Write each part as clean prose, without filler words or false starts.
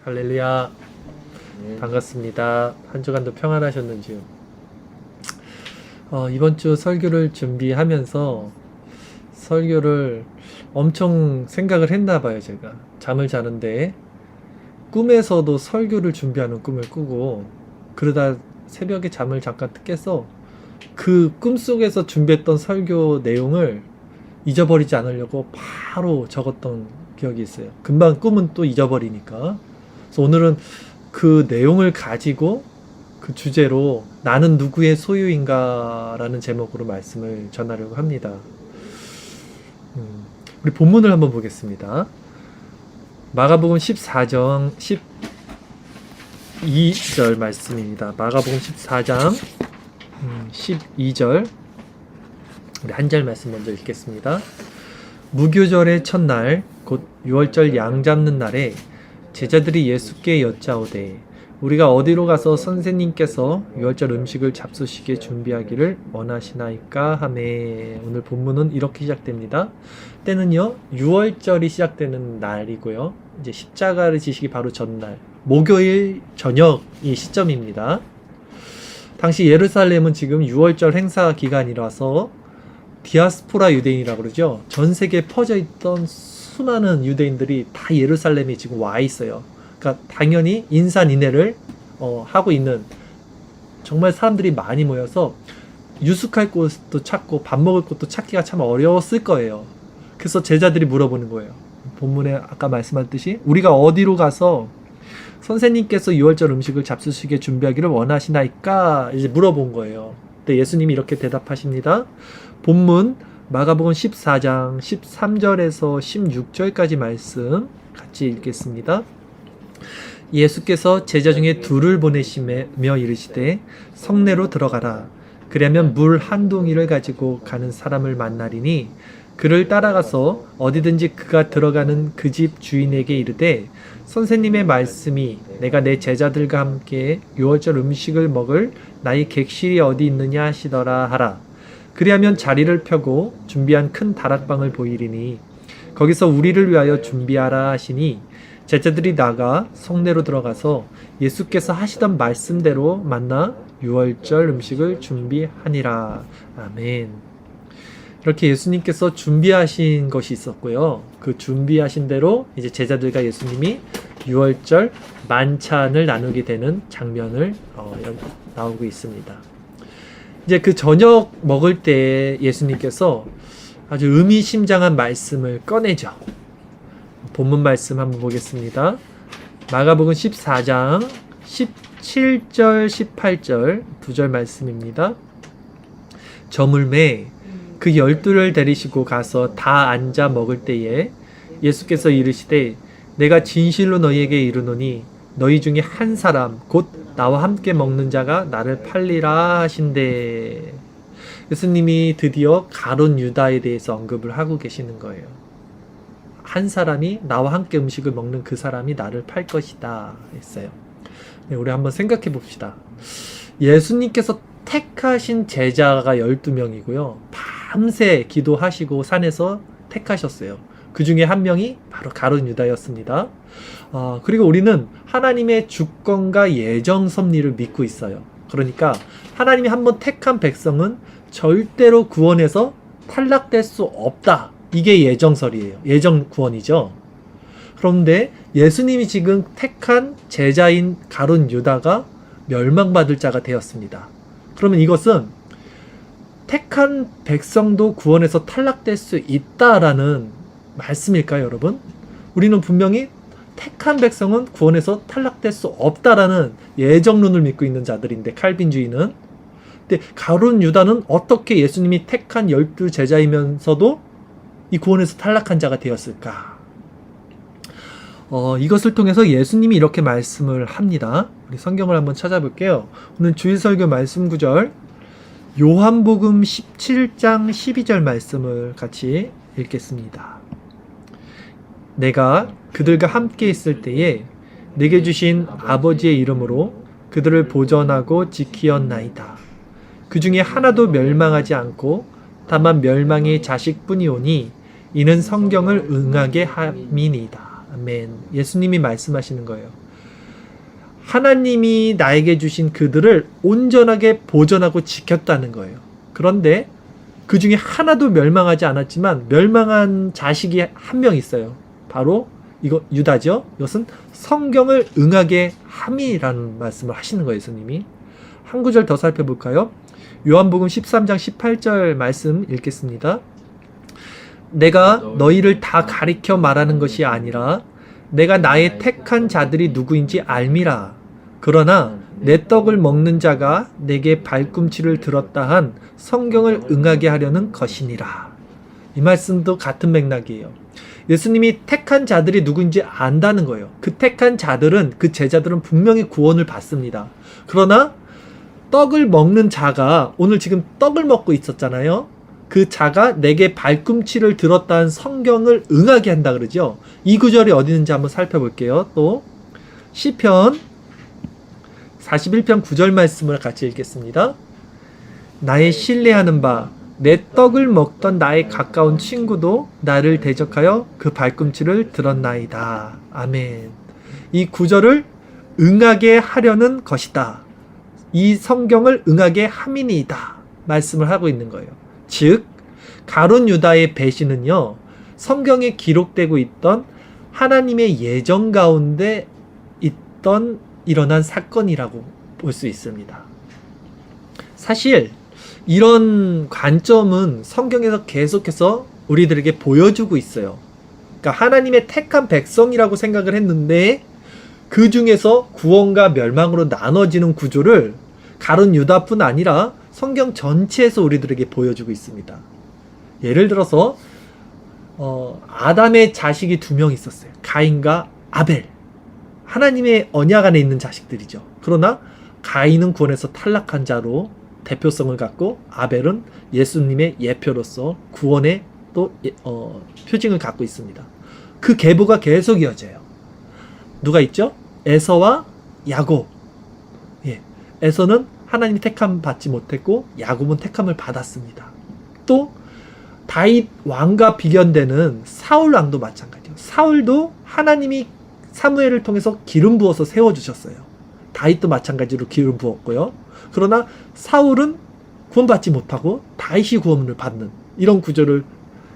할렐루야. 반갑습니다. 한 주간도 평안하셨는지요? 이번 주 설교를 준비하면서 설교를 엄청 생각을 했나 봐요, 제가. 잠을 자는데 꿈에서도 설교를 준비하는 꿈을 꾸고 그러다 새벽에 잠을 잠깐 깨서 그 꿈속에서 준비했던 설교 내용을 잊어버리지 않으려고 바로 적었던 기억이 있어요. 금방 꿈은 또 잊어버리니까. 그래서 오늘은 그 내용을 가지고 그 주제로 나는 누구의 소유인가 라는 제목으로 말씀을 전하려고 합니다. 우리 본문을 한번 보겠습니다. 마가복음 14장 12절 말씀입니다. 마가복음 14장 12절 우리 한 절 말씀 먼저 읽겠습니다. 무교절의 첫날 곧 유월절 양 잡는 날에 제자들이 예수께 여짜오되 우리가 어디로 가서 선생님께서 유월절 음식을 잡수시게 준비하기를 원하시나이까 하매. 오늘 본문은 이렇게 시작됩니다. 때는요 유월절이 시작되는 날이고요, 이제 십자가를 지시기 바로 전날 목요일 저녁이 시점입니다. 당시 예루살렘은 지금 유월절 행사 기간이라서 디아스포라 유대인이라고 그러죠. 전 세계에 퍼져 있던 수많은 유대인들이 다 예루살렘에 지금 와 있어요. 그러니까 당연히 인산인해를 하고 있는, 정말 사람들이 많이 모여서 유숙할 곳도 찾고 밥 먹을 곳도 찾기가 참 어려웠을 거예요. 그래서 제자들이 물어보는 거예요. 본문에 아까 말씀하셨듯이 우리가 어디로 가서 선생님께서 유월절 음식을 잡수시게 준비하기를 원하시나이까 이제 물어본 거예요. 근데 예수님이 이렇게 대답하십니다. 본문 마가복음 14장 13절에서 16절까지 말씀 같이 읽겠습니다. 예수께서 제자 중에 둘을 보내시며 이르시되 성내로 들어가라. 그리하면 물 한 동이를 가지고 가는 사람을 만나리니 그를 따라가서 어디든지 그가 들어가는 그 집 주인에게 이르되 선생님의 말씀이 내가 내 제자들과 함께 유월절 음식을 먹을 나의 객실이 어디 있느냐 하시더라 하라. 그리하면 자리를 펴고 준비한 큰 다락방을 보이리니 거기서 우리를 위하여 준비하라 하시니 제자들이 나가 성내로 들어가서 예수께서 하시던 말씀대로 만나 유월절 음식을 준비하니라. 아멘. 이렇게 예수님께서 준비하신 것이 있었고요. 그 준비하신 대로 이제 제자들과 예수님이 유월절 만찬을 나누게 되는 장면을 나오고 있습니다. 이제 그 저녁 먹을 때 예수님께서 아주 의미심장한 말씀을 꺼내죠. 본문 말씀 한번 보겠습니다. 마가복음 14장 17절 18절 두 절 말씀입니다. 저물매 그 12를 데리시고 가서 다 앉아 먹을 때에 예수께서 이르시되 내가 진실로 너희에게 이르노니 너희 중에 한 사람 곧 나와 함께 먹는 자가 나를 팔리라 하신대. 예수님이 드디어 가룟 유다에 대해서 언급을 하고 계시는 거예요. 한 사람이 나와 함께 음식을 먹는 그 사람이 나를 팔 것이다 했어요. 네, 우리 한번 생각해 봅시다. 예수님께서 택하신 제자가 12명이고요. 밤새 기도하시고 산에서 택하셨어요. 그 중에 한 명이 바로 가룟 유다였습니다. 그리고 우리는 하나님의 주권과 예정 섭리를 믿고 있어요. 그러니까 하나님이 한번 택한 백성은 절대로 구원에서 탈락될 수 없다. 이게 예정설이에요. 예정 구원이죠. 그런데 예수님이 지금 택한 제자인 가룟 유다가 멸망받을 자가 되었습니다. 그러면 이것은 택한 백성도 구원에서 탈락될 수 있다라는 말씀일까요, 여러분? 우리는 분명히 택한 백성은 구원에서 탈락될 수 없다라는 예정론을 믿고 있는 자들인데, 칼빈주의는. 근데 가룟 유다는 어떻게 예수님이 택한 12 제자이면서도 이 구원에서 탈락한 자가 되었을까? 이것을 통해서 예수님이 이렇게 말씀을 합니다. 우리 성경을 한번 찾아볼게요. 오늘 주일설교 말씀 구절 요한복음 17장 12절 말씀을 같이 읽겠습니다. 내가 그들과 함께 있을 때에 내게 주신 아버지의 이름으로 그들을 보전하고 지키었나이다. 그 중에 하나도 멸망하지 않고 다만 멸망의 자식뿐이오니 이는 성경을 응하게 함이니이다. 아멘. 예수님이 말씀하시는 거예요. 하나님이 나에게 주신 그들을 온전하게 보존하고 지켰다는 거예요. 그런데 그 중에 하나도 멸망하지 않았지만 멸망한 자식이 한 명 있어요. 바로 이거 유다죠. 이것은 성경을 응하게 함이라는 말씀을 하시는 거예요. 예수님이. 한 구절 더 살펴볼까요? 요한복음 13장 18절 말씀 읽겠습니다. 내가 너희를 다 가리켜 말하는 것이 아니라 내가 나의 택한 자들이 누구인지 알미라. 그러나 내 떡을 먹는 자가 내게 발꿈치를 들었다 한 성경을 응하게 하려는 것이니라. 이 말씀도 같은 맥락이에요. 예수님이 택한 자들이 누구인지 안다는 거예요. 그 택한 자들은, 그 제자들은 분명히 구원을 받습니다. 그러나 떡을 먹는 자가, 오늘 지금 떡을 먹고 있었잖아요. 그 자가 내게 발꿈치를 들었다는 성경을 응하게 한다 그러죠. 이 구절이 어디 있는지 한번 살펴볼게요. 또 시편 41편 9절 말씀을 같이 읽겠습니다. 나의 신뢰하는 바 내 떡을 먹던 나의 가까운 친구도 나를 대적하여 그 발꿈치를 들었나이다. 아멘. 이 구절을 응하게 하려는 것이다. 이 성경을 응하게 함이니이다. 말씀을 하고 있는 거예요. 즉 가룟 유다의 배신은요, 성경에 기록되고 있던 하나님의 예정 가운데 있던 일어난 사건이라고 볼 수 있습니다. 사실 이런 관점은 성경에서 계속해서 우리들에게 보여주고 있어요. 그러니까 하나님의 택한 백성이라고 생각을 했는데 그 중에서 구원과 멸망으로 나눠지는 구조를 가룟 유다뿐 아니라 성경 전체에서 우리들에게 보여주고 있습니다. 예를 들어서 아담의 자식이 2명 있었어요. 가인과 아벨. 하나님의 언약 안에 있는 자식들이죠. 그러나 가인은 구원에서 탈락한 자로 대표성을 갖고 아벨은 예수님의 예표로서 구원의 또 표징을 갖고 있습니다. 그 계보가 계속 이어져요. 누가 있죠? 에서와 야곱. 예, 에서는 하나님이 택함 받지 못했고 야곱은 택함을 받았습니다. 또 다윗 왕과 비견되는 사울 왕도 마찬가지예요. 사울도 하나님이 사무엘을 통해서 기름 부어서 세워주셨어요. 다윗도 마찬가지로 기름 부었고요. 그러나 사울은 구원받지 못하고 다윗이 구원을 받는 이런 구조를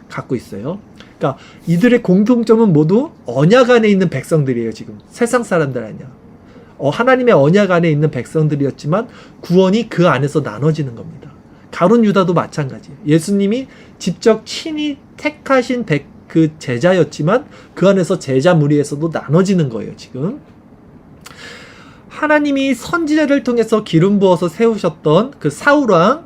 갖고 있어요. 그러니까 이들의 공통점은 모두 언약 안에 있는 백성들이에요. 지금 세상 사람들 아니야. 하나님의 언약 안에 있는 백성들이었지만 구원이 그 안에서 나눠지는 겁니다. 가룟 유다도 마찬가지예요. 예수님이 직접 친히 택하신 그 제자였지만 그 안에서 제자 무리에서도 나눠지는 거예요. 지금 하나님이 선지자를 통해서 기름 부어서 세우셨던 그 사울왕,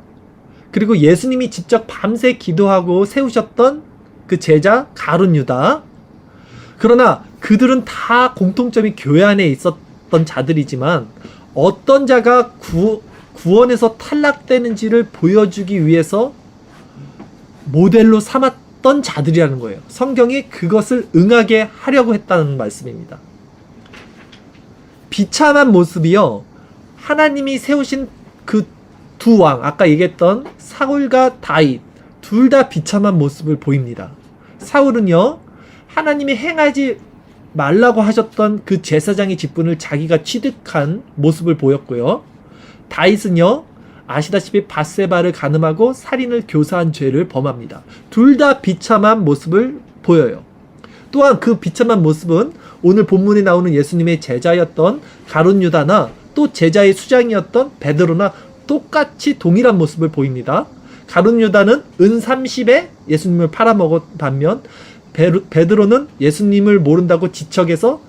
그리고 예수님이 직접 밤새 기도하고 세우셨던 그 제자 가룟 유다. 그러나 그들은 다 공통점이 교회 안에 있었던 자들이지만 어떤 자가 구원에서 탈락되는지를 보여주기 위해서 모델로 삼았던 자들이라는 거예요. 성경이 그것을 응하게 하려고 했다는 말씀입니다. 비참한 모습이요, 하나님이 세우신 그 2왕, 아까 얘기했던 사울과 다윗 둘 다 비참한 모습을 보입니다. 사울은요, 하나님이 행하지 말라고 하셨던 그 제사장의 직분을 자기가 취득한 모습을 보였고요. 다윗은요, 아시다시피 밧세바를 간음하고 살인을 교사한 죄를 범합니다. 둘 다 비참한 모습을 보여요. 또한 그 비참한 모습은 오늘 본문에 나오는 예수님의 제자였던 가룟 유다나 또 제자의 수장이었던 베드로나 똑같이 동일한 모습을 보입니다. 가룟 유다는 은 30에 예수님을 팔아먹은 반면 베드로는 예수님을 모른다고 지척해서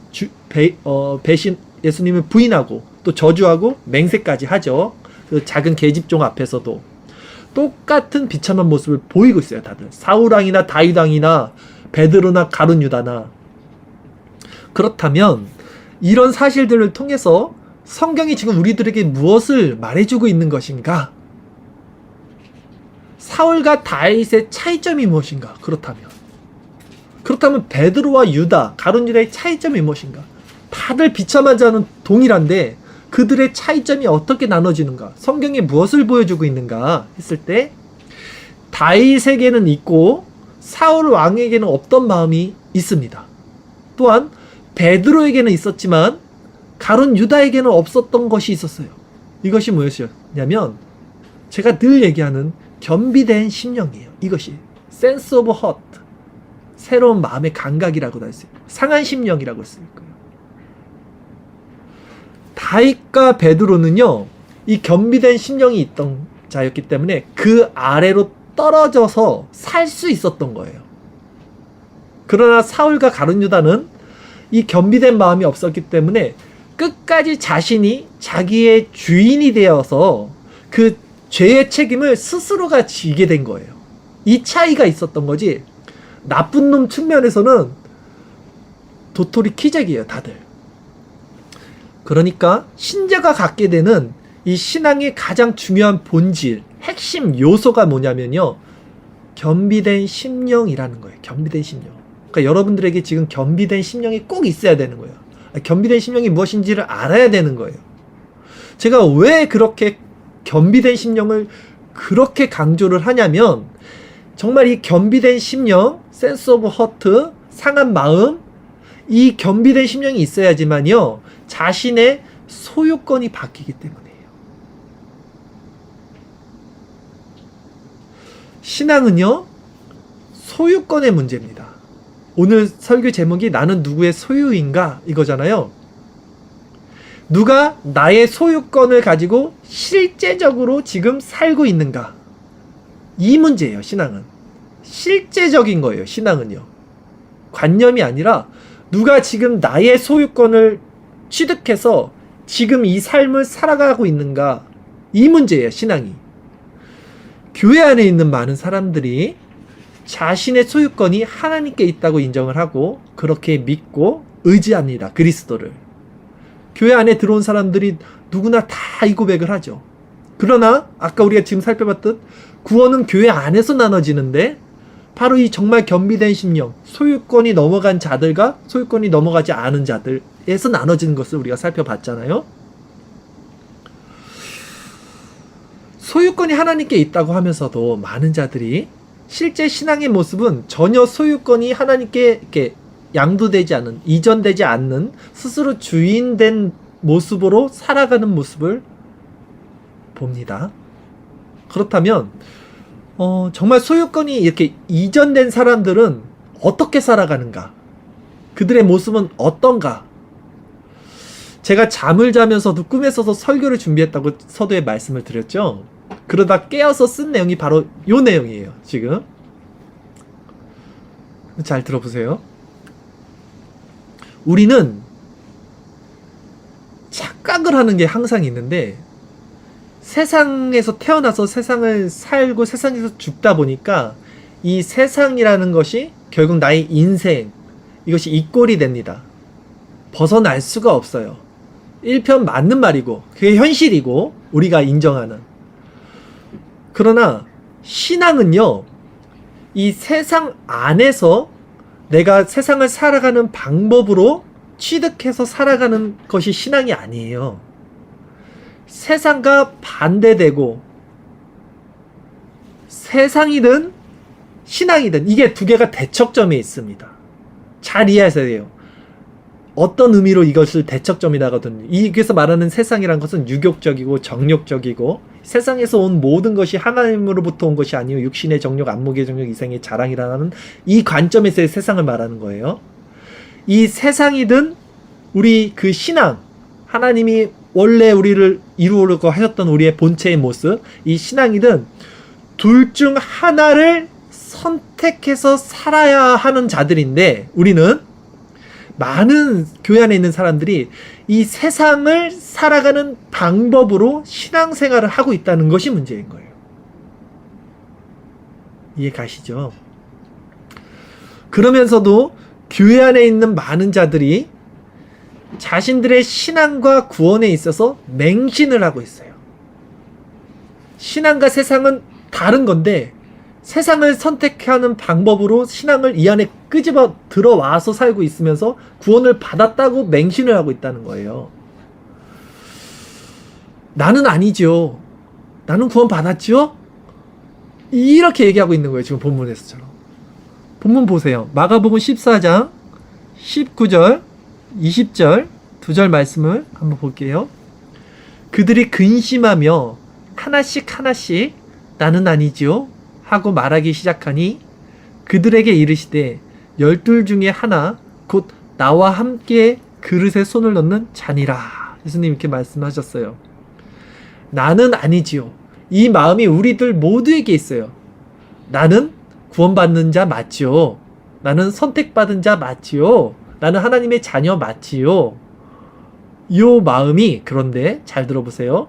배신 예수님을 부인하고 또 저주하고 맹세까지 하죠. 그 작은 계집종 앞에서도 똑같은 비참한 모습을 보이고 있어요. 다들 사울왕이나 다윗왕이나 베드로나 가룟 유다나. 그렇다면 이런 사실들을 통해서 성경이 지금 우리들에게 무엇을 말해주고 있는 것인가? 사울과 다윗의 차이점이 무엇인가? 그렇다면 베드로와 유다, 가룟 유다의 차이점이 무엇인가? 다들 비참한 자는 동일한데 그들의 차이점이 어떻게 나눠지는가? 성경에 무엇을 보여주고 있는가 했을 때 다윗에게는 있고 사울 왕에게는 없던 마음이 있습니다. 또한 베드로에게는 있었지만 가룟 유다에게는 없었던 것이 있었어요. 이것이 무엇이었냐면 제가 늘 얘기하는 겸비된 심령이에요. 이것이 sense of heart, 새로운 마음의 감각이라고도 할 수 있어요. 상한 심령이라고 쓸 거예요. 다윗과 베드로는요, 이 겸비된 심령이 있던 자였기 때문에 그 아래로 떨어져서 살 수 있었던 거예요. 그러나 사울과 가룟 유다는 이 겸비된 마음이 없었기 때문에 끝까지 자신이 자기의 주인이 되어서 그 죄의 책임을 스스로가 지게 된 거예요. 이 차이가 있었던 거지. 나쁜 놈 측면에서는 도토리 키재기예요, 다들. 그러니까 신자가 갖게 되는 이 신앙의 가장 중요한 본질, 핵심 요소가 뭐냐면요, 겸비된 심령이라는 거예요. 겸비된 심령. 그러니까 여러분들에게 지금 겸비된 심령이 꼭 있어야 되는 거예요. 겸비된 심령이 무엇인지를 알아야 되는 거예요. 제가 왜 그렇게 겸비된 심령을 그렇게 강조를 하냐면, 정말 이 겸비된 심령, sense of heart, 상한 마음, 이 겸비된 심령이 있어야지만요, 자신의 소유권이 바뀌기 때문이에요. 신앙은요, 소유권의 문제입니다. 오늘 설교 제목이 나는 누구의 소유인가 이거잖아요. 누가 나의 소유권을 가지고 실제적으로 지금 살고 있는가, 이 문제예요. 신앙은 실제적인 거예요. 신앙은요, 관념이 아니라 누가 지금 나의 소유권을 취득해서 지금 이 삶을 살아가고 있는가, 이 문제예요. 신앙이. 교회 안에 있는 많은 사람들이 자신의 소유권이 하나님께 있다고 인정을 하고 그렇게 믿고 의지합니다. 그리스도를. 교회 안에 들어온 사람들이 누구나 다 이 고백을 하죠. 그러나 아까 우리가 지금 살펴봤듯 구원은 교회 안에서 나눠지는데, 바로 이 정말 겸비된 심령, 소유권이 넘어간 자들과 소유권이 넘어가지 않은 자들에서 나눠지는 것을 우리가 살펴봤잖아요. 소유권이 하나님께 있다고 하면서도 많은 자들이 실제 신앙의 모습은 전혀 소유권이 하나님께 이렇게 양도되지 않은, 이전되지 않는 스스로 주인된 모습으로 살아가는 모습을 봅니다. 그렇다면 정말 소유권이 이렇게 이전된 사람들은 어떻게 살아가는가? 그들의 모습은 어떤가? 제가 잠을 자면서도 꿈에서도 설교를 준비했다고 서두에 말씀을 드렸죠. 그러다 깨어서 쓴 내용이 바로 이 내용이에요. 지금 잘 들어보세요. 우리는 착각을 하는 게 항상 있는데, 세상에서 태어나서 세상을 살고 세상에서 죽다 보니까 이 세상이라는 것이 결국 나의 인생, 이것이 이 꼴이 됩니다. 벗어날 수가 없어요. 일편 맞는 말이고 그게 현실이고 우리가 인정하는. 그러나 신앙은요, 이 세상 안에서 내가 세상을 살아가는 방법으로 취득해서 살아가는 것이 신앙이 아니에요. 세상과 반대되고, 세상이든 신앙이든 이게 두 개가 대척점에 있습니다. 잘 이해하셔야 돼요. 어떤 의미로 이것을 대척점이라고 하거든요. 여기서 말하는 세상이란 것은 유욕적이고 정욕적이고, 세상에서 온 모든 것이 하나님으로부터 온 것이 아니요 육신의 정욕, 안목의 정욕, 이생의 자랑이라는 이 관점에서의 세상을 말하는 거예요. 이 세상이든 우리 그 신앙, 하나님이 원래 우리를 이루려고 하셨던 우리의 본체의 모습, 이 신앙이든 둘 중 하나를 선택해서 살아야 하는 자들인데, 우리는 많은 교회 안에 있는 사람들이 이 세상을 살아가는 방법으로 신앙생활을 하고 있다는 것이 문제인 거예요. 이해 가시죠? 그러면서도 교회 안에 있는 많은 자들이 자신들의 신앙과 구원에 있어서 맹신을 하고 있어요. 신앙과 세상은 다른 건데, 세상을 선택하는 방법으로 신앙을 이 안에 끄집어 들어와서 살고 있으면서 구원을 받았다고 맹신을 하고 있다는 거예요. 나는 아니죠. 나는 구원 받았죠? 이렇게 얘기하고 있는 거예요. 지금 본문에서처럼. 본문 보세요. 마가복음 14장 19절 20절 2절 말씀을 한번 볼게요. 그들이 근심하며 하나씩 하나씩 나는 아니지요 하고 말하기 시작하니 그들에게 이르시되 12 중에 하나 곧 나와 함께 그릇에 손을 넣는 자니라. 예수님 이렇게 말씀하셨어요. 나는 아니지요. 이 마음이 우리들 모두에게 있어요. 나는 구원받는 자 맞지요. 나는 선택받은 자 맞지요. 나는 하나님의 자녀 맞지요. 이 마음이, 그런데 잘 들어보세요.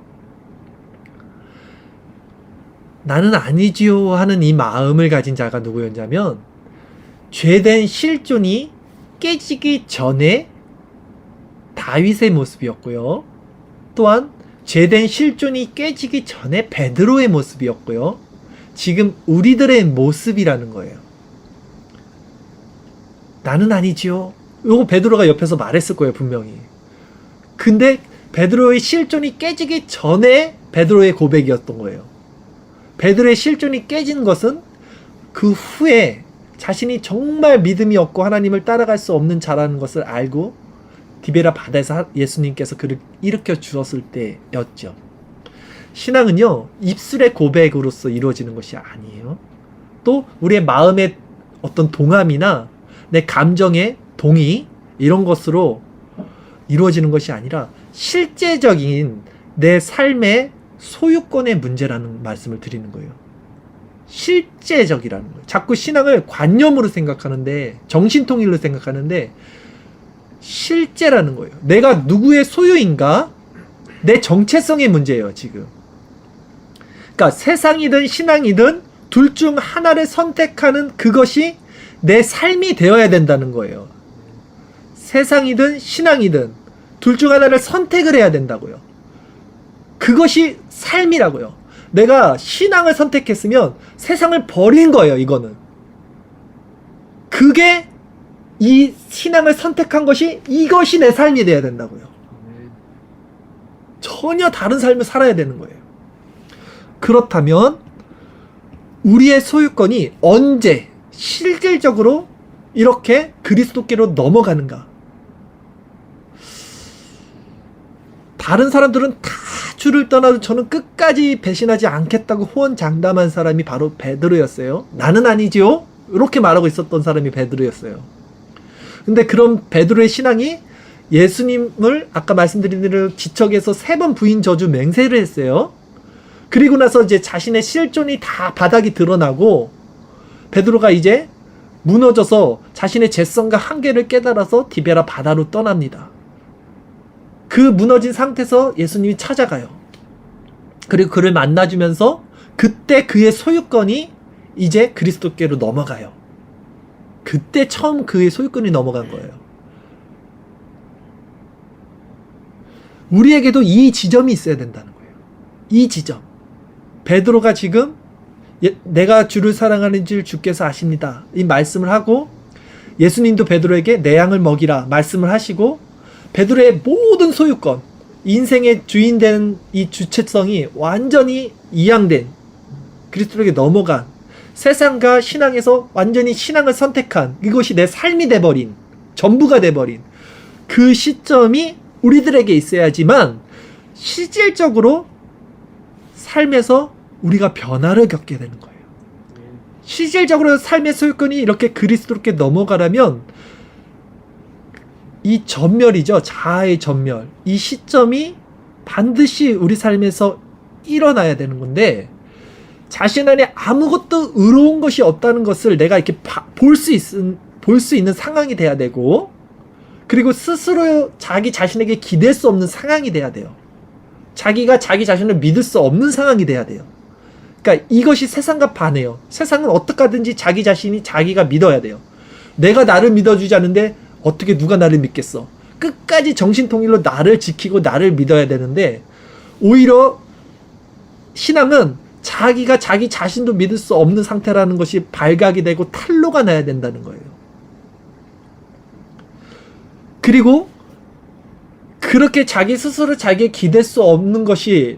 나는 아니지요 하는 이 마음을 가진 자가 누구였냐면 죄된 실존이 깨지기 전에 다윗의 모습이었고요. 또한 죄된 실존이 깨지기 전에 베드로의 모습이었고요. 지금 우리들의 모습이라는 거예요. 나는 아니지요. 요거 베드로가 옆에서 말했을 거예요, 분명히. 근데 베드로의 실존이 깨지기 전에 베드로의 고백이었던 거예요. 베드로의 실존이 깨진 것은 그 후에 자신이 정말 믿음이 없고 하나님을 따라갈 수 없는 자라는 것을 알고 디베라 바다에서 예수님께서 그를 일으켜 주었을 때였죠. 신앙은요, 입술의 고백으로서 이루어지는 것이 아니에요. 또 우리의 마음의 어떤 동함이나 내 감정의 동의, 이런 것으로 이루어지는 것이 아니라 실제적인 내 삶의 소유권의 문제라는 말씀을 드리는 거예요. 실제적이라는 거예요. 자꾸 신앙을 관념으로 생각하는데, 정신통일로 생각하는데 실제라는 거예요. 내가 누구의 소유인가? 내 정체성의 문제예요, 지금. 그러니까 세상이든 신앙이든 둘 중 하나를 선택하는 그것이 내 삶이 되어야 된다는 거예요. 세상이든 신앙이든 둘 중 하나를 선택을 해야 된다고요. 그것이 삶이라고요. 내가 신앙을 선택했으면 세상을 버린 거예요, 이거는. 그게 이 신앙을 선택한 것이 이것이 내 삶이 돼야 된다고요. 전혀 다른 삶을 살아야 되는 거예요. 그렇다면 우리의 소유권이 언제 실질적으로 이렇게 그리스도께로 넘어가는가? 다른 사람들은 다 주를 떠나도 저는 끝까지 배신하지 않겠다고 호언장담한 사람이 바로 베드로였어요. 나는 아니지요? 이렇게 말하고 있었던 사람이 베드로였어요. 근데 그런 베드로의 신앙이 예수님을 아까 말씀드린 대로 지척에서 3번 부인 저주 맹세를 했어요. 그리고 나서 이제 자신의 실존이 다 바닥이 드러나고 베드로가 이제 무너져서 자신의 죄성과 한계를 깨달아서 디베라 바다로 떠납니다. 그 무너진 상태에서 예수님이 찾아가요. 그리고 그를 만나주면서 그때 그의 소유권이 이제 그리스도께로 넘어가요. 그때 처음 그의 소유권이 넘어간 거예요. 우리에게도 이 지점이 있어야 된다는 거예요. 이 지점. 베드로가 지금 내가 주를 사랑하는 줄 주께서 아십니다. 이 말씀을 하고 예수님도 베드로에게 내 양을 먹이라 말씀을 하시고 베드로의 모든 소유권, 인생의 주인된 이 주체성이 완전히 이양된, 그리스도에게 넘어간, 세상과 신앙에서 완전히 신앙을 선택한, 이것이 내 삶이 돼버린, 전부가 돼버린 그 시점이 우리들에게 있어야지만 실질적으로 삶에서 우리가 변화를 겪게 되는 거예요. 실질적으로 삶의 소유권이 이렇게 그리스도께 넘어가려면 이 전멸이죠. 자아의 전멸. 이 시점이 반드시 우리 삶에서 일어나야 되는 건데, 자신 안에 아무것도 의로운 것이 없다는 것을 내가 이렇게 볼 수 있는 상황이 돼야 되고, 그리고 스스로 자기 자신에게 기댈 수 없는 상황이 돼야 돼요. 자기가 자기 자신을 믿을 수 없는 상황이 돼야 돼요. 그러니까 이것이 세상과 반해요. 세상은 어떻게 하든지 자기 자신이 자기가 믿어야 돼요. 내가 나를 믿어주지 않는데 어떻게 누가 나를 믿겠어? 끝까지 정신통일로 나를 지키고 나를 믿어야 되는데, 오히려 신앙은 자기가 자기 자신도 믿을 수 없는 상태라는 것이 발각이 되고 탄로가 나야 된다는 거예요. 그리고 그렇게 자기 스스로 자기에 기댈 수 없는 것이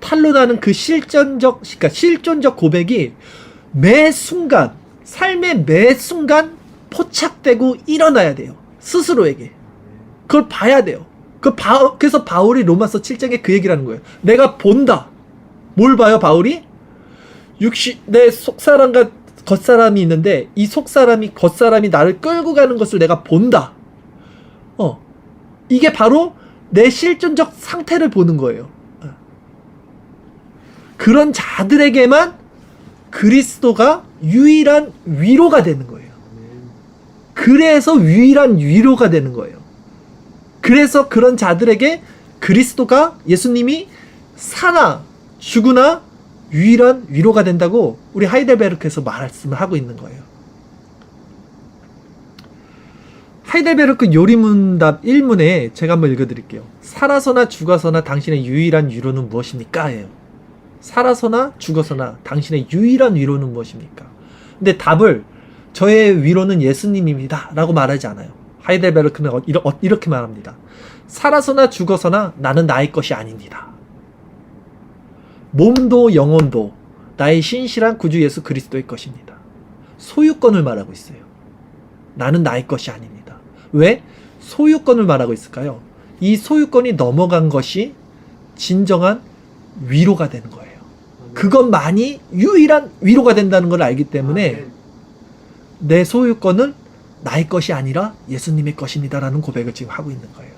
탄로나는 그 그러니까 실존적 고백이 매 순간, 삶의 매 순간 포착되고 일어나야 돼요. 스스로에게. 그걸 봐야 돼요. 그래서 바울이 로마서 7장에 그 얘기를 하는 거예요. 내가 본다. 뭘 봐요, 바울이? 내 속사람과 겉사람이 있는데 이 속사람이 겉사람이 나를 끌고 가는 것을 내가 본다. 이게 바로 내 실존적 상태를 보는 거예요. 그런 자들에게만 그리스도가 유일한 위로가 되는 거예요. 그래서 유일한 위로가 되는 거예요. 그래서 그런 자들에게 그리스도가, 예수님이 사나 죽으나 유일한 위로가 된다고 우리 하이델베르크에서 말씀을 하고 있는 거예요. 하이델베르크 요리문답 1문에 제가 한번 읽어드릴게요. 살아서나 죽어서나 당신의 유일한 위로는 무엇입니까? 예요. 살아서나 죽어서나 당신의 유일한 위로는 무엇입니까? 근데 답을 저의 위로는 예수님입니다 라고 말하지 않아요. 하이델베르크는 이렇게 말합니다. 살아서나 죽어서나 나는 나의 것이 아닙니다. 몸도 영혼도 나의 신실한 구주 예수 그리스도의 것입니다. 소유권을 말하고 있어요. 나는 나의 것이 아닙니다. 왜? 소유권을 말하고 있을까요? 이 소유권이 넘어간 것이 진정한 위로가 되는 거예요. 그것만이 유일한 위로가 된다는 걸 알기 때문에 내 소유권은 나의 것이 아니라 예수님의 것입니다라는 고백을 지금 하고 있는 거예요.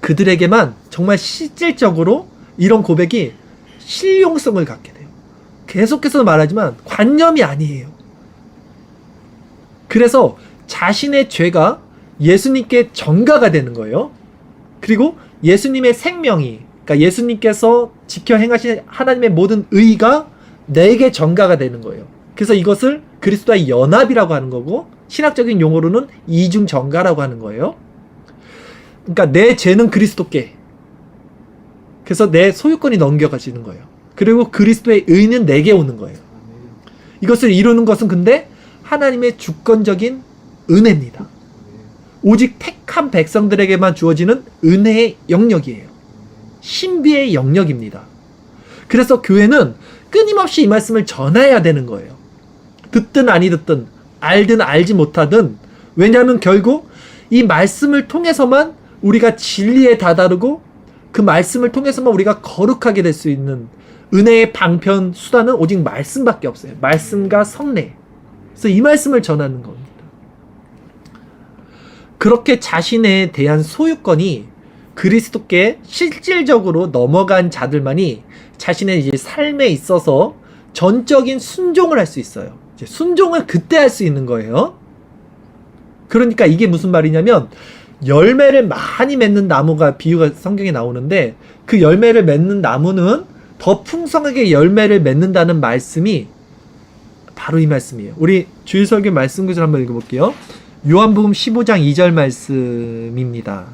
그들에게만 정말 실질적으로 이런 고백이 실용성을 갖게 돼요. 계속해서 말하지만 관념이 아니에요. 그래서 자신의 죄가 예수님께 전가가 되는 거예요. 그리고 예수님의 생명이, 그러니까 예수님께서 지켜 행하신 하나님의 모든 의가 내게 전가가 되는 거예요. 그래서 이것을 그리스도와의 연합이라고 하는 거고, 신학적인 용어로는 이중 전가라고 하는 거예요. 그러니까 내 죄는 그리스도께, 그래서 내 소유권이 넘겨가지는 거예요. 그리고 그리스도의 의는 내게 오는 거예요. 이것을 이루는 것은 근데 하나님의 주권적인 은혜입니다. 오직 택한 백성들에게만 주어지는 은혜의 영역이에요. 신비의 영역입니다. 그래서 교회는 끊임없이 이 말씀을 전해야 되는 거예요. 듣든 아니 듣든, 알든 알지 못하든. 왜냐하면 결국 이 말씀을 통해서만 우리가 진리에 다다르고 그 말씀을 통해서만 우리가 거룩하게 될 수 있는 은혜의 방편 수단은 오직 말씀밖에 없어요. 말씀과 성례. 그래서 이 말씀을 전하는 겁니다. 그렇게 자신에 대한 소유권이 그리스도께 실질적으로 넘어간 자들만이 자신의 이제 삶에 있어서 전적인 순종을 할 수 있어요. 이제 순종을 그때 할 수 있는 거예요. 그러니까 이게 무슨 말이냐면, 열매를 많이 맺는 나무가 비유가 성경에 나오는데, 그 열매를 맺는 나무는 더 풍성하게 열매를 맺는다는 말씀이 바로 이 말씀이에요. 우리 주일설교 말씀 구절 한번 읽어볼게요. 요한복음 15장 2절 말씀입니다.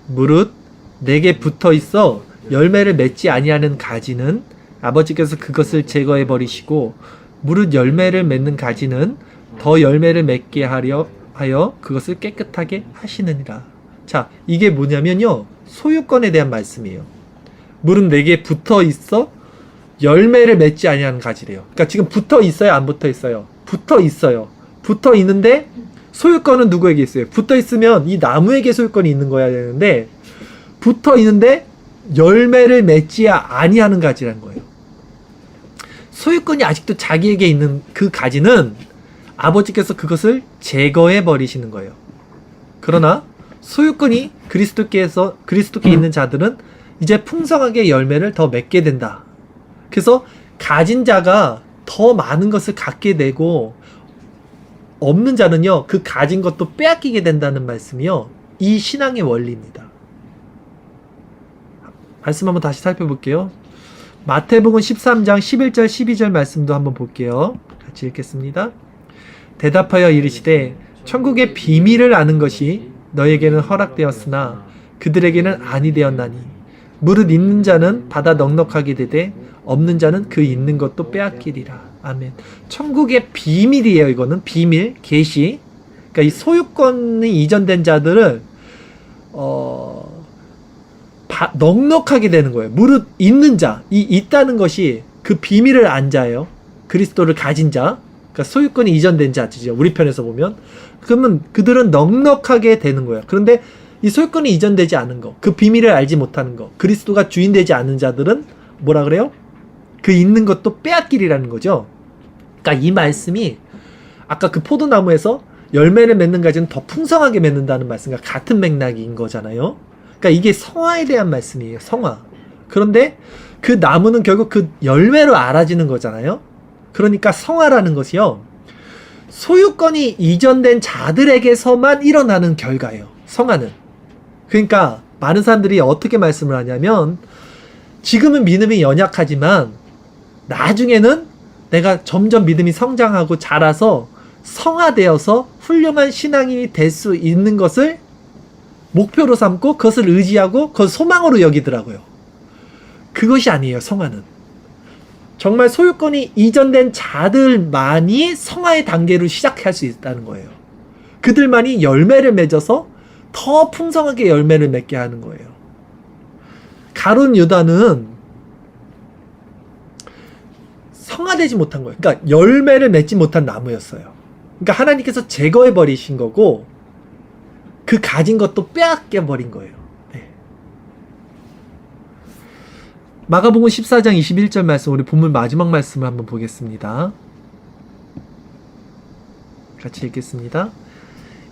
무릇 내게 붙어 있어 열매를 맺지 아니하는 가지는 아버지께서 그것을 제거해 버리시고, 무릇 열매를 맺는 가지는 더 열매를 맺게 하여 그것을 깨끗하게 하시느니라. 자, 이게 뭐냐면요, 소유권에 대한 말씀이에요. 무릇 내게 붙어 있어 열매를 맺지 아니하는 가지래요. 그러니까 지금 붙어 있어요, 안 붙어 있어요? 붙어 있어요. 붙어 있는데 소유권은 누구에게 있어요? 붙어 있으면 이 나무에게 소유권이 있는 거야 되는데, 붙어 있는데 열매를 맺지 아니하는 가지라는 거예요. 소유권이 아직도 자기에게 있는 그 가지는 아버지께서 그것을 제거해 버리시는 거예요. 그러나 소유권이 그리스도께 있는 자들은 이제 풍성하게 열매를 더 맺게 된다. 그래서 가진 자가 더 많은 것을 갖게 되고, 없는 자는요, 그 가진 것도 빼앗기게 된다는 말씀이요, 이 신앙의 원리입니다. 말씀 한번 다시 살펴볼게요. 마태복음 13장 11절 12절 말씀도 한번 볼게요. 같이 읽겠습니다. 대답하여 이르시되 천국의 비밀을 아는 것이 너에게는 허락되었으나 그들에게는 아니 되었나니, 무릇 있는 자는 받아 넉넉하게 되되 없는 자는 그 있는 것도 빼앗기리라. 아멘. 천국의 비밀이에요. 이거는 비밀, 계시. 그러니까 이 소유권이 이전된 자들을 넉넉하게 되는 거예요. 무릇 있는 자, 이 있다는 것이 그 비밀을 안 자예요. 그리스도를 가진 자. 그러니까 소유권이 이전된 자죠. 우리 편에서 보면. 그러면 그들은 넉넉하게 되는 거예요. 그런데 이 소유권이 이전되지 않은 거, 그 비밀을 알지 못하는 거, 그리스도가 주인되지 않은 자들은 뭐라 그래요? 그 있는 것도 빼앗기리라는 거죠. 그러니까 이 말씀이 아까 그 포도나무에서 열매를 맺는 가지는 더 풍성하게 맺는다는 말씀과 같은 맥락인 거잖아요. 그러니까 이게 성화에 대한 말씀이에요. 성화. 그런데 그 나무는 결국 그 열매로 알아지는 거잖아요. 그러니까 성화라는 것이요, 소유권이 이전된 자들에게서만 일어나는 결과예요. 성화는. 그러니까 많은 사람들이 어떻게 말씀을 하냐면, 지금은 믿음이 연약하지만 나중에는 내가 점점 믿음이 성장하고 자라서 성화되어서 훌륭한 신앙인이 될 수 있는 것을 목표로 삼고 그것을 의지하고 그것을 소망으로 여기더라고요. 그것이 아니에요. 성화는 정말 소유권이 이전된 자들만이 성화의 단계로 시작할 수 있다는 거예요. 그들만이 열매를 맺어서 더 풍성하게 열매를 맺게 하는 거예요. 가룟 유다는 성화되지 못한 거예요. 그러니까 열매를 맺지 못한 나무였어요. 그러니까 하나님께서 제거해 버리신 거고 그 가진 것도 빼앗겨 버린 거예요. 네. 마가복음 14장 21절 말씀, 우리 본문 마지막 말씀을 한번 보겠습니다. 같이 읽겠습니다.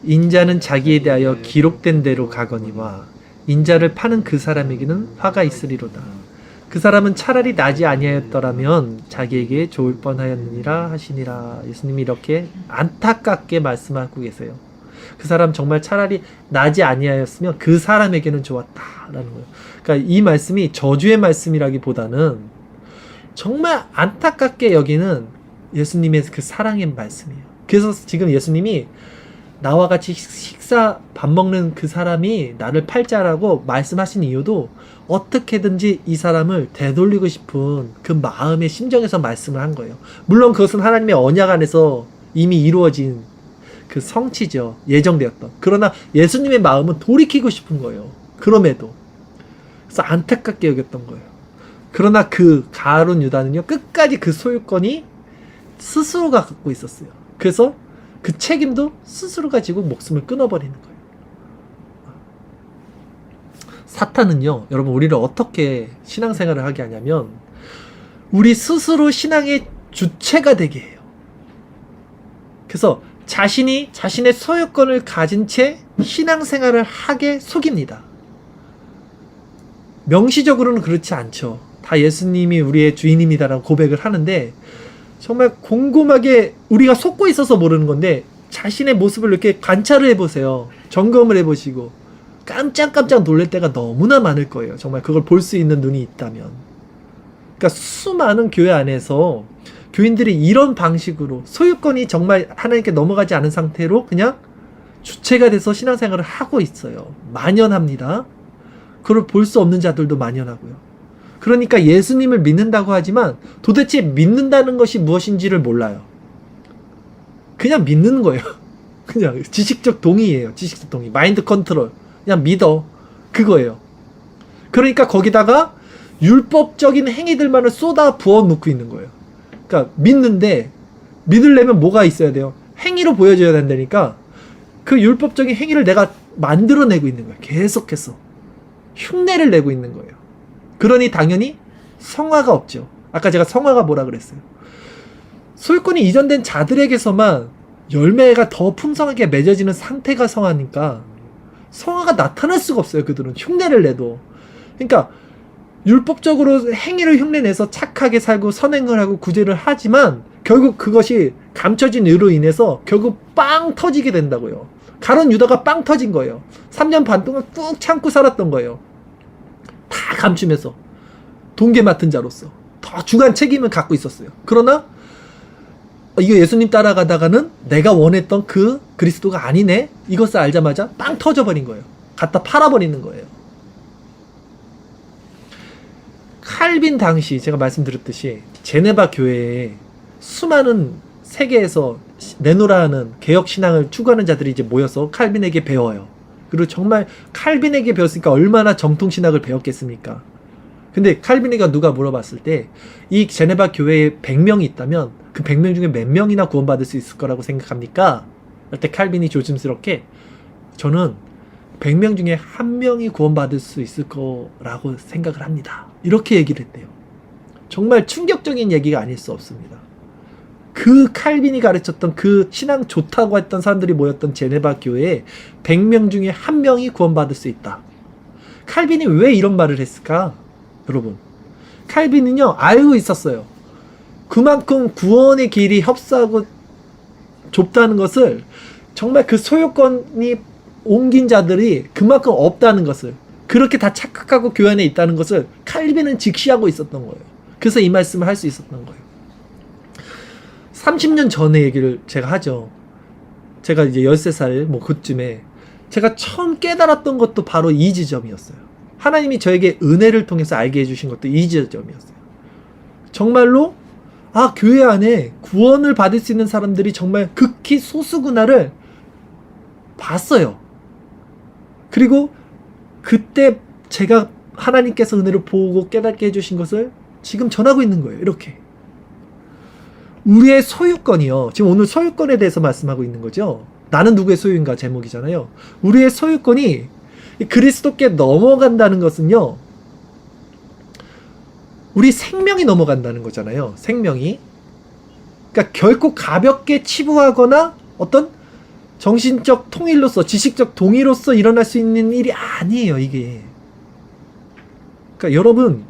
인자는 자기에 대하여 기록된 대로 가거니와 인자를 파는 그 사람에게는 화가 있으리로다. 그 사람은 차라리 나지 아니하였더라면 자기에게 좋을 뻔하였느니라 하시니라. 예수님이 이렇게 안타깝게 말씀하고 계세요. 그 사람 정말 차라리 나지 아니하였으면 그 사람에게는 좋았다라는 거예요. 그러니까 이 말씀이 저주의 말씀이라기보다는 정말 안타깝게 여기는 예수님의 그 사랑의 말씀이에요. 그래서 지금 예수님이 나와 같이 식사 밥 먹는 그 사람이 나를 팔자라고 말씀하신 이유도 어떻게든지 이 사람을 되돌리고 싶은 그 마음의 심정에서 말씀을 한 거예요. 물론 그것은 하나님의 언약 안에서 이미 이루어진 그 성취죠. 예정되었던. 그러나 예수님의 마음은 돌이키고 싶은 거예요. 그럼에도. 그래서 안타깝게 여겼던 거예요. 그러나 그 가룟 유다는요, 끝까지 그 소유권이 스스로가 갖고 있었어요. 그래서 그 책임도 스스로 가지고 목숨을 끊어버리는 거예요. 사탄은요, 여러분, 우리를 어떻게 신앙생활을 하게 하냐면 우리 스스로 신앙의 주체가 되게 해요. 그래서 자신이 자신의 소유권을 가진 채 신앙생활을 하게 속입니다. 명시적으로는 그렇지 않죠. 다 예수님이 우리의 주인입니다라고 고백을 하는데 정말 곰곰하게 우리가 속고 있어서 모르는 건데 자신의 모습을 이렇게 관찰을 해보세요. 점검을 해보시고 깜짝깜짝 놀랄 때가 너무나 많을 거예요. 정말 그걸 볼 수 있는 눈이 있다면. 그러니까 수많은 교회 안에서 교인들이 이런 방식으로 소유권이 정말 하나님께 넘어가지 않은 상태로 그냥 주체가 돼서 신앙생활을 하고 있어요. 만연합니다. 그걸 볼 수 없는 자들도 만연하고요. 그러니까 예수님을 믿는다고 하지만 도대체 믿는다는 것이 무엇인지를 몰라요. 그냥 믿는 거예요. 그냥 지식적 동의예요. 지식적 동의. 마인드 컨트롤. 그냥 믿어. 그거예요. 그러니까 거기다가 율법적인 행위들만을 쏟아 부어 놓고 있는 거예요. 그러니까 믿는데 믿으려면 뭐가 있어야 돼요? 행위로 보여줘야 된다니까 그 율법적인 행위를 내가 만들어내고 있는 거예요. 계속해서. 흉내를 내고 있는 거예요. 그러니 당연히 성화가 없죠. 아까 제가 성화가 뭐라 그랬어요? 소유권이 이전된 자들에게서만 열매가 더 풍성하게 맺어지는 상태가 성화니까 성화가 나타날 수가 없어요. 그들은 흉내를 내도. 그러니까 율법적으로 행위를 흉내내서 착하게 살고 선행을 하고 구제를 하지만 결국 그것이 감춰진 의로 인해서 결국 빵 터지게 된다고요. 가룟 유다가 빵 터진 거예요. 3년 반 동안 꾹 참고 살았던 거예요. 다 감추면서 동계 맡은 자로서 더 중한 책임을 갖고 있었어요. 그러나 이거 예수님 따라가다가는 내가 원했던 그 그리스도가 아니네, 이것을 알자마자 빵 터져버린 거예요. 갖다 팔아버리는 거예요. 칼빈 당시 제가 말씀드렸듯이 제네바 교회에 수많은 세계에서 내노라 하는 개혁신앙을 추구하는 자들이 이제 모여서 칼빈에게 배워요. 그리고 정말 칼빈에게 배웠으니까 얼마나 정통신학을 배웠겠습니까? 근데 칼빈이가 누가 물어봤을 때 이 제네바 교회에 100명이 있다면 그 100명 중에 몇 명이나 구원받을 수 있을 거라고 생각합니까? 그때 칼빈이 조심스럽게 저는 100명 중에 1명이 구원받을 수 있을 거라고 생각을 합니다. 이렇게 얘기를 했대요. 정말 충격적인 얘기가 아닐 수 없습니다. 그 칼빈이 가르쳤던 그 신앙 좋다고 했던 사람들이 모였던 제네바 교회에 100명 중에 1명이 구원받을 수 있다. 칼빈이 왜 이런 말을 했을까? 여러분, 칼빈은요 알고 있었어요. 그만큼 구원의 길이 협소하고 좁다는 것을, 정말 그 소유권이 옮긴 자들이 그만큼 없다는 것을, 그렇게 다 착각하고 교회 안에 있다는 것을 칼빈은 직시하고 있었던 거예요. 그래서 이 말씀을 할 수 있었던 거예요. 30년 전의 얘기를 제가 하죠. 제가 이제 13살 뭐 그쯤에 제가 처음 깨달았던 것도 바로 이 지점이었어요. 하나님이 저에게 은혜를 통해서 알게 해주신 것도 이 지점이었어요. 정말로 교회 안에 구원을 받을 수 있는 사람들이 정말 극히 소수구나를 봤어요. 그리고 그때 제가 하나님께서 은혜를 보고 깨닫게 해주신 것을 지금 전하고 있는 거예요. 이렇게. 우리의 소유권이요. 지금 오늘 소유권에 대해서 말씀하고 있는 거죠. 나는 누구의 소유인가 제목이잖아요. 우리의 소유권이 그리스도께 넘어간다는 것은요, 우리 생명이 넘어간다는 거잖아요. 생명이. 그러니까 결코 가볍게 치부하거나 어떤 정신적 통일로서, 지식적 동의로서 일어날 수 있는 일이 아니에요, 이게. 그러니까 여러분,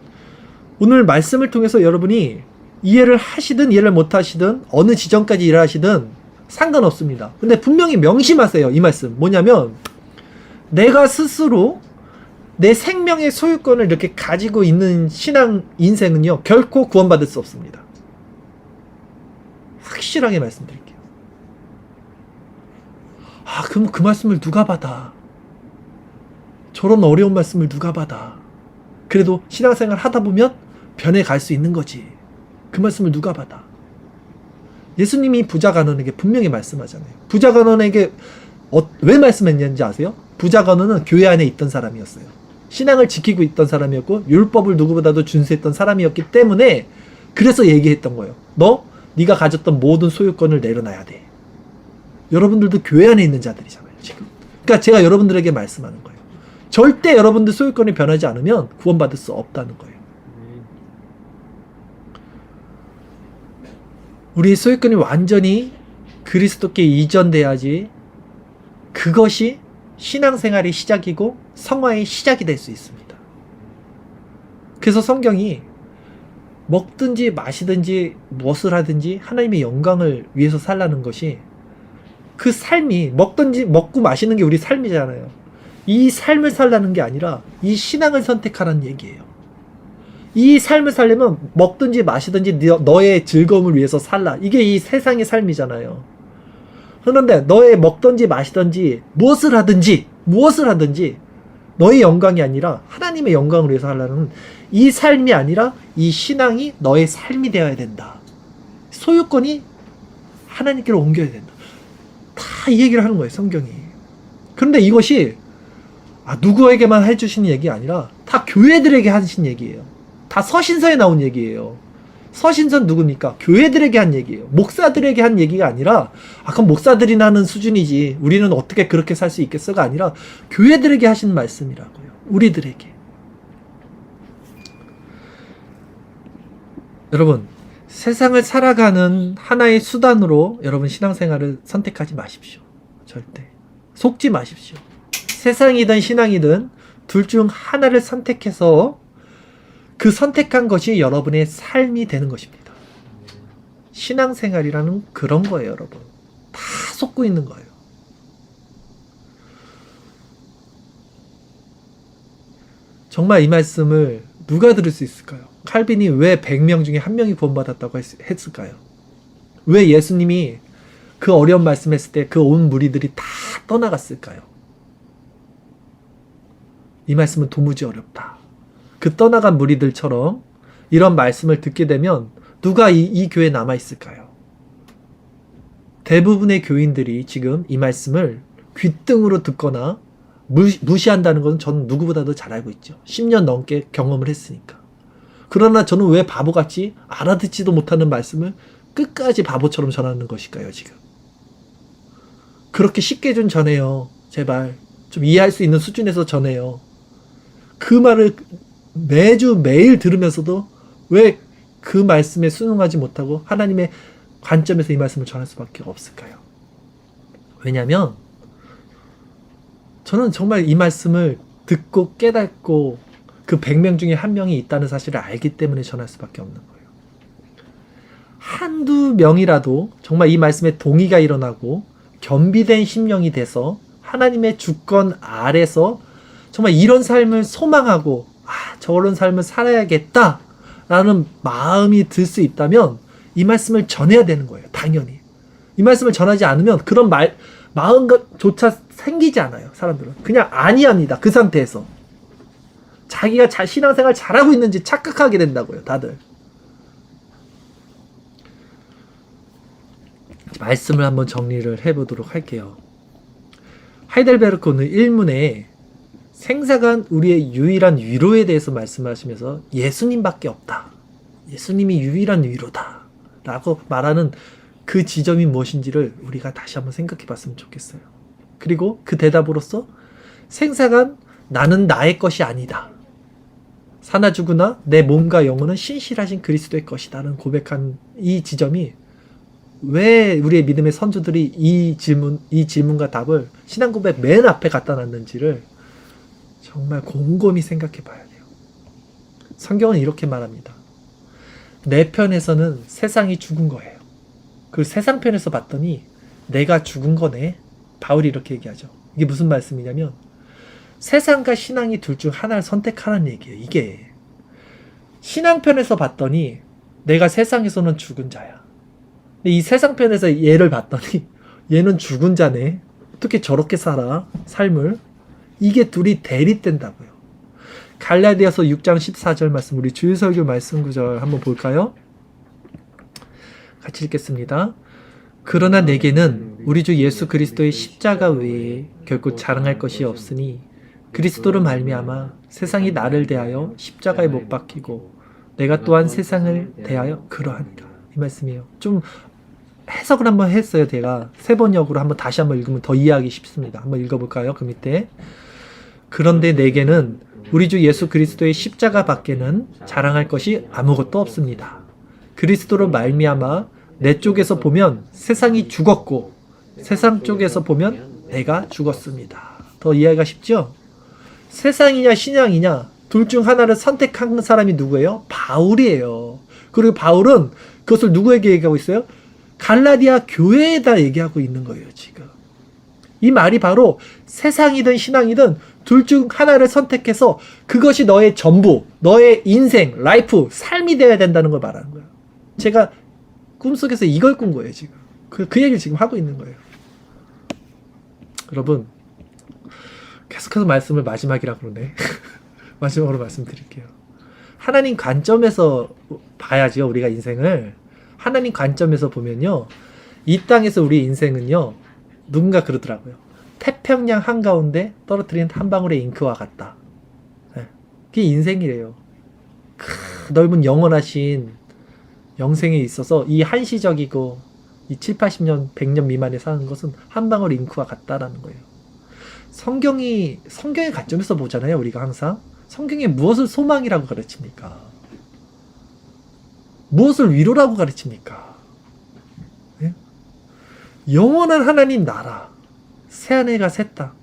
오늘 말씀을 통해서 여러분이 이해를 하시든 이해를 못 하시든 어느 지점까지 이해를 하시든 상관없습니다. 근데 분명히 명심하세요. 이 말씀 뭐냐면, 내가 스스로 내 생명의 소유권을 이렇게 가지고 있는 신앙 인생은요 결코 구원받을 수 없습니다. 확실하게 말씀드릴게요. 그럼 그 말씀을 누가 받아? 저런 어려운 말씀을 누가 받아? 그래도 신앙생활 하다 보면 변해갈 수 있는 거지. 그 말씀을 누가 받아? 예수님이 부자간원에게 분명히 말씀하잖아요. 부자간원에게 왜 말씀했는지 아세요? 부자간원은 교회 안에 있던 사람이었어요. 신앙을 지키고 있던 사람이었고 율법을 누구보다도 준수했던 사람이었기 때문에, 그래서 얘기했던 거예요. 네가 가졌던 모든 소유권을 내려놔야 돼. 여러분들도 교회 안에 있는 자들이잖아요, 지금. 그러니까 제가 여러분들에게 말씀하는 거예요. 절대 여러분들 소유권이 변하지 않으면 구원받을 수 없다는 거예요. 우리 소유권이 완전히 그리스도께 이전돼야지 그것이 신앙생활의 시작이고 성화의 시작이 될 수 있습니다. 그래서 성경이 먹든지 마시든지 무엇을 하든지 하나님의 영광을 위해서 살라는 것이, 그 삶이 먹고 마시는 게 우리 삶이잖아요. 이 삶을 살라는 게 아니라 이 신앙을 선택하라는 얘기예요. 이 삶을 살려면 먹든지 마시든지 너의 즐거움을 위해서 살라. 이게 이 세상의 삶이잖아요. 그런데 너의 먹든지 마시든지 무엇을 하든지 너의 영광이 아니라 하나님의 영광을 위해서 하려는 이 삶이 아니라 이 신앙이 너의 삶이 되어야 된다. 소유권이 하나님께로 옮겨야 된다. 다 이 얘기를 하는 거예요, 성경이. 그런데 이것이 누구에게만 해주신 얘기 아니라 다 교회들에게 하신 얘기예요. 다 서신서에 나온 얘기예요. 서신서는 누굽니까? 교회들에게 한 얘기예요. 목사들에게 한 얘기가 아니라 그럼 목사들이나 하는 수준이지 우리는 어떻게 그렇게 살 수 있겠어가 아니라 교회들에게 하신 말씀이라고요. 우리들에게. 여러분, 세상을 살아가는 하나의 수단으로 여러분 신앙생활을 선택하지 마십시오. 절대. 속지 마십시오. 세상이든 신앙이든 둘 중 하나를 선택해서 그 선택한 것이 여러분의 삶이 되는 것입니다. 신앙생활이라는 그런 거예요, 여러분. 다 속고 있는 거예요. 정말 이 말씀을 누가 들을 수 있을까요? 칼빈이 왜 100명 중에 1명이 구원받았다고 했을까요? 왜 예수님이 그 어려운 말씀했을 때 그 온 무리들이 다 떠나갔을까요? 이 말씀은 도무지 어렵다. 그 떠나간 무리들처럼 이런 말씀을 듣게 되면 누가 이 교회에 남아있을까요? 대부분의 교인들이 지금 이 말씀을 귓등으로 듣거나 무시한다는 것은 저는 누구보다도 잘 알고 있죠. 10년 넘게 경험을 했으니까. 그러나 저는 왜 바보같이 알아듣지도 못하는 말씀을 끝까지 바보처럼 전하는 것일까요, 지금? 그렇게 쉽게 좀 전해요. 제발. 좀 이해할 수 있는 수준에서 전해요. 그 말을 매주 매일 들으면서도 왜 그 말씀에 순응하지 못하고 하나님의 관점에서 이 말씀을 전할 수밖에 없을까요? 왜냐하면 저는 정말 이 말씀을 듣고 깨닫고 그 100명 중에 한 명이 있다는 사실을 알기 때문에 전할 수밖에 없는 거예요. 한두 명이라도 정말 이 말씀에 동의가 일어나고 겸비된 심령이 돼서 하나님의 주권 아래서 정말 이런 삶을 소망하고 저런 삶을 살아야겠다 라는 마음이 들 수 있다면 이 말씀을 전해야 되는 거예요. 당연히. 이 말씀을 전하지 않으면 그런 마음조차 생기지 않아요. 사람들은. 그냥 아니합니다. 그 상태에서. 자기가 신앙생활 잘하고 있는지 착각하게 된다고요. 다들. 말씀을 한번 정리를 해보도록 할게요. 하이델베르크는 1문에 생사간 우리의 유일한 위로에 대해서 말씀하시면서 예수님밖에 없다. 예수님이 유일한 위로다. 라고 말하는 그 지점이 무엇인지를 우리가 다시 한번 생각해 봤으면 좋겠어요. 그리고 그 대답으로서 생사간 나는 나의 것이 아니다. 사나 죽으나 내 몸과 영혼은 신실하신 그리스도의 것이다. 라는 고백한 이 지점이 왜 우리의 믿음의 선조들이 이 질문과 답을 신앙고백 맨 앞에 갖다 놨는지를 정말 곰곰이 생각해 봐야 돼요. 성경은 이렇게 말합니다. 내 편에서는 세상이 죽은 거예요. 그 세상 편에서 봤더니 내가 죽은 거네. 바울이 이렇게 얘기하죠. 이게 무슨 말씀이냐면 세상과 신앙이 둘 중 하나를 선택하라는 얘기예요. 이게 신앙 편에서 봤더니 내가 세상에서는 죽은 자야. 근데 이 세상 편에서 얘를 봤더니 얘는 죽은 자네. 어떻게 저렇게 살아? 삶을. 이게 둘이 대립된다고요. 갈라디아서 6장 14절 말씀, 우리 주일설교 말씀 구절 한번 볼까요? 같이 읽겠습니다. 그러나 내게는 우리 주 예수 그리스도의 십자가 외에 결코 자랑할 것이 없으니 그리스도로 말미암아 세상이 나를 대하여 십자가에 못 박히고 내가 또한 세상을 대하여 그러하니라. 이 말씀이에요. 좀 해석을 한번 했어요. 제가 세 번역으로 한번 다시 한번 읽으면 더 이해하기 쉽습니다. 한번 읽어볼까요? 그 밑에. 그런데 내게는 우리 주 예수 그리스도의 십자가 밖에는 자랑할 것이 아무것도 없습니다. 그리스도로 말미암아 내 쪽에서 보면 세상이 죽었고 세상 쪽에서 보면 내가 죽었습니다. 더 이해가 쉽죠? 세상이냐 신앙이냐 둘 중 하나를 선택한 사람이 누구예요? 바울이에요. 그리고 바울은 그것을 누구에게 얘기하고 있어요? 갈라디아 교회에다 얘기하고 있는 거예요. 지금 이 말이 바로 세상이든 신앙이든 둘 중 하나를 선택해서 그것이 너의 전부, 너의 인생, 라이프, 삶이 되어야 된다는 걸 말하는 거예요. 제가 꿈속에서 이걸 꾼 거예요. 지금 그 얘기를 지금 하고 있는 거예요. 여러분 계속해서 말씀을 마지막이라 그러네. 마지막으로 말씀드릴게요. 하나님 관점에서 봐야죠. 우리가 인생을 하나님 관점에서 보면요, 이 땅에서 우리 인생은요, 누군가 그러더라고요. 태평양 한가운데 떨어뜨린 한 방울의 잉크와 같다. 네. 그게 인생이래요. 넓은 영원하신 영생에 있어서 이 한시적이고 이 7, 80년, 100년 미만에 사는 것은 한 방울 잉크와 같다라는 거예요. 성경의 관점에서 보잖아요. 우리가 항상 성경에 무엇을 소망이라고 가르칩니까? 무엇을 위로라고 가르칩니까? 네? 영원한 하나님 나라, 새하늘과 새 땅,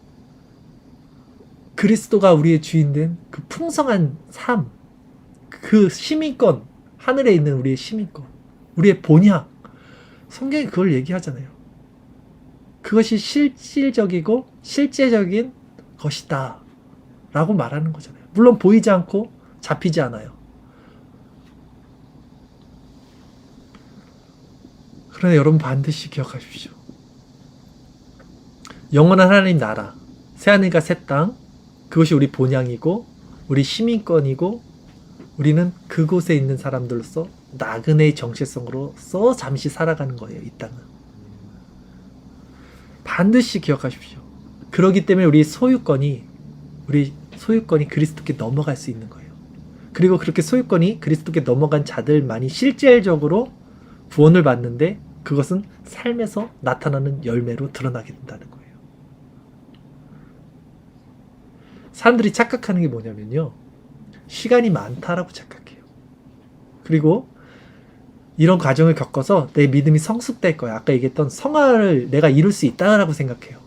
그리스도가 우리의 주인된 그 풍성한 삶, 그 시민권, 하늘에 있는 우리의 시민권, 우리의 본향, 성경이 그걸 얘기하잖아요. 그것이 실질적이고 실제적인 것이다 라고 말하는 거잖아요. 물론 보이지 않고 잡히지 않아요. 그러나 여러분 반드시 기억하십시오. 영원한 하나님 나라, 새하늘과 새 땅, 그것이 우리 본향이고 우리 시민권이고 우리는 그곳에 있는 사람들로서 나그네의 정체성으로서 잠시 살아가는 거예요. 이 땅은. 반드시 기억하십시오. 그렇기 때문에 우리 소유권이 그리스도께 넘어갈 수 있는 거예요. 그리고 그렇게 소유권이 그리스도께 넘어간 자들만이 실질적으로 구원을 받는데 그것은 삶에서 나타나는 열매로 드러나게 된다는 거예요. 사람들이 착각하는 게 뭐냐면요. 시간이 많다라고 착각해요. 그리고 이런 과정을 겪어서 내 믿음이 성숙될 거야. 아까 얘기했던 성화를 내가 이룰 수 있다라고 생각해요.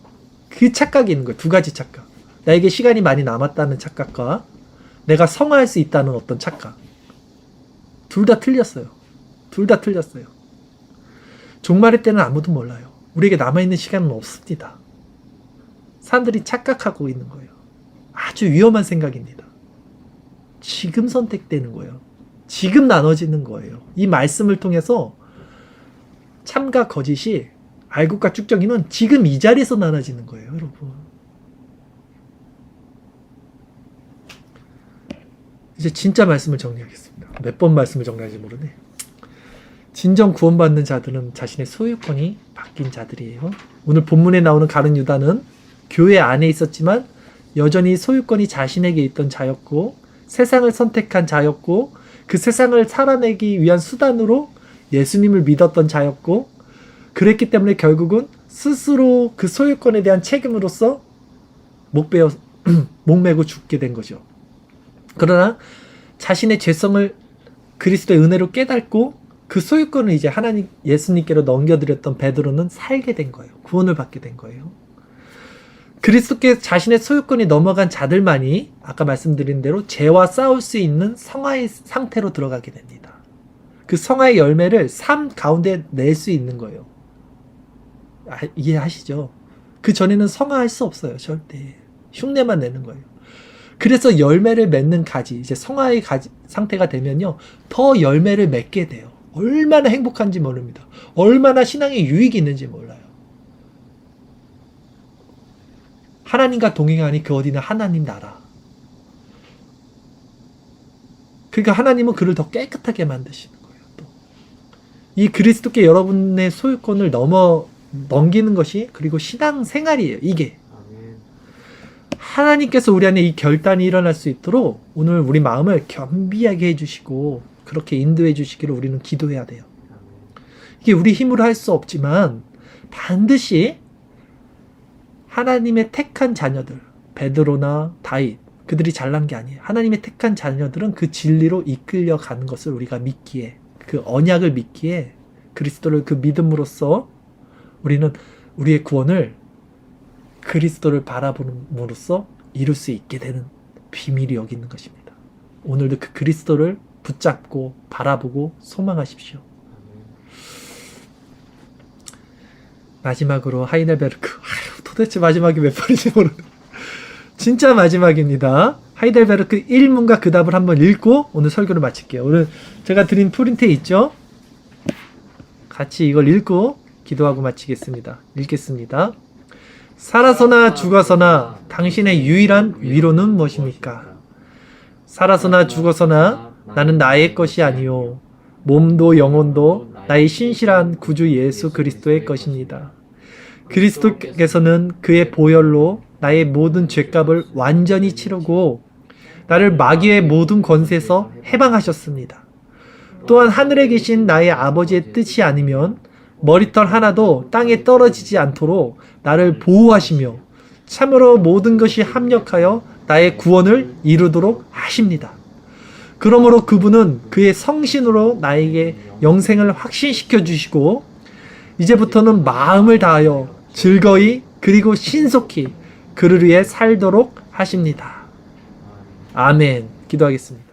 그 착각이 있는 거예요. 두 가지 착각. 나에게 시간이 많이 남았다는 착각과 내가 성화할 수 있다는 어떤 착각. 둘 다 틀렸어요. 둘 다 틀렸어요. 종말의 때는 아무도 몰라요. 우리에게 남아있는 시간은 없습니다. 사람들이 착각하고 있는 거예요. 아주 위험한 생각입니다. 지금 선택되는 거예요. 지금 나눠지는 거예요. 이 말씀을 통해서 참과 거짓이 알곡과 쭉정이는 지금 이 자리에서 나눠지는 거예요, 여러분. 이제 진짜 말씀을 정리하겠습니다. 몇 번 말씀을 정리하는지 모르네. 진정 구원받는 자들은 자신의 소유권이 바뀐 자들이에요. 오늘 본문에 나오는 가룟 유다는 교회 안에 있었지만 여전히 소유권이 자신에게 있던 자였고 세상을 선택한 자였고 그 세상을 살아내기 위한 수단으로 예수님을 믿었던 자였고 그랬기 때문에 결국은 스스로 그 소유권에 대한 책임으로서 목매고 죽게 된 거죠. 그러나 자신의 죄성을 그리스도의 은혜로 깨닫고 그 소유권을 이제 하나님 예수님께로 넘겨드렸던 베드로는 살게 된 거예요. 구원을 받게 된 거예요. 그리스도께 자신의 소유권이 넘어간 자들만이 아까 말씀드린 대로 죄와 싸울 수 있는 성화의 상태로 들어가게 됩니다. 그 성화의 열매를 삶 가운데 낼 수 있는 거예요. 이해하시죠? 그 전에는 성화할 수 없어요. 절대. 흉내만 내는 거예요. 그래서 열매를 맺는 가지, 이제 성화의 가지 상태가 되면요, 더 열매를 맺게 돼요. 얼마나 행복한지 모릅니다. 얼마나 신앙에 유익이 있는지 몰라요. 하나님과 동행하니 그 어디는 하나님 나라. 그러니까 하나님은 그를 더 깨끗하게 만드시는 거예요. 또. 이 그리스도께 여러분의 소유권을 넘기는 것이 그리고 신앙 생활이에요. 이게. 하나님께서 우리 안에 이 결단이 일어날 수 있도록 오늘 우리 마음을 겸비하게 해주시고 그렇게 인도해 주시기를 우리는 기도해야 돼요. 이게 우리 힘으로 할 수 없지만 반드시 하나님의 택한 자녀들, 베드로나 다윗, 그들이 잘난 게 아니에요. 하나님의 택한 자녀들은 그 진리로 이끌려 가는 것을 우리가 믿기에, 그 언약을 믿기에 그리스도를 그 믿음으로써 우리는 우리의 구원을 그리스도를 바라봄으로써 이룰 수 있게 되는 비밀이 여기 있는 것입니다. 오늘도 그 그리스도를 붙잡고 바라보고 소망하십시오. 마지막으로 하이델베르크. 도대체 마지막이 몇 번인지 모르겠어요. 진짜 마지막입니다. 하이델베르크 1문과 그 답을 한번 읽고 오늘 설교를 마칠게요. 오늘 제가 드린 프린트에 있죠? 같이 이걸 읽고 기도하고 마치겠습니다. 읽겠습니다. 살아서나 죽어서나 당신의 유일한 위로는 무엇입니까? 살아서나 죽어서나 나는 나의 것이 아니요 몸도 영혼도 나의 신실한 구주 예수 그리스도의 것입니다. 그리스도께서는 그의 보혈로 나의 모든 죄값을 완전히 치르고 나를 마귀의 모든 권세에서 해방하셨습니다. 또한 하늘에 계신 나의 아버지의 뜻이 아니면 머리털 하나도 땅에 떨어지지 않도록 나를 보호하시며 참으로 모든 것이 합력하여 나의 구원을 이루도록 하십니다. 그러므로 그분은 그의 성신으로 나에게 영생을 확신시켜 주시고 이제부터는 마음을 다하여 즐거이 그리고 신속히 그를 위해 살도록 하십니다. 아멘. 기도하겠습니다.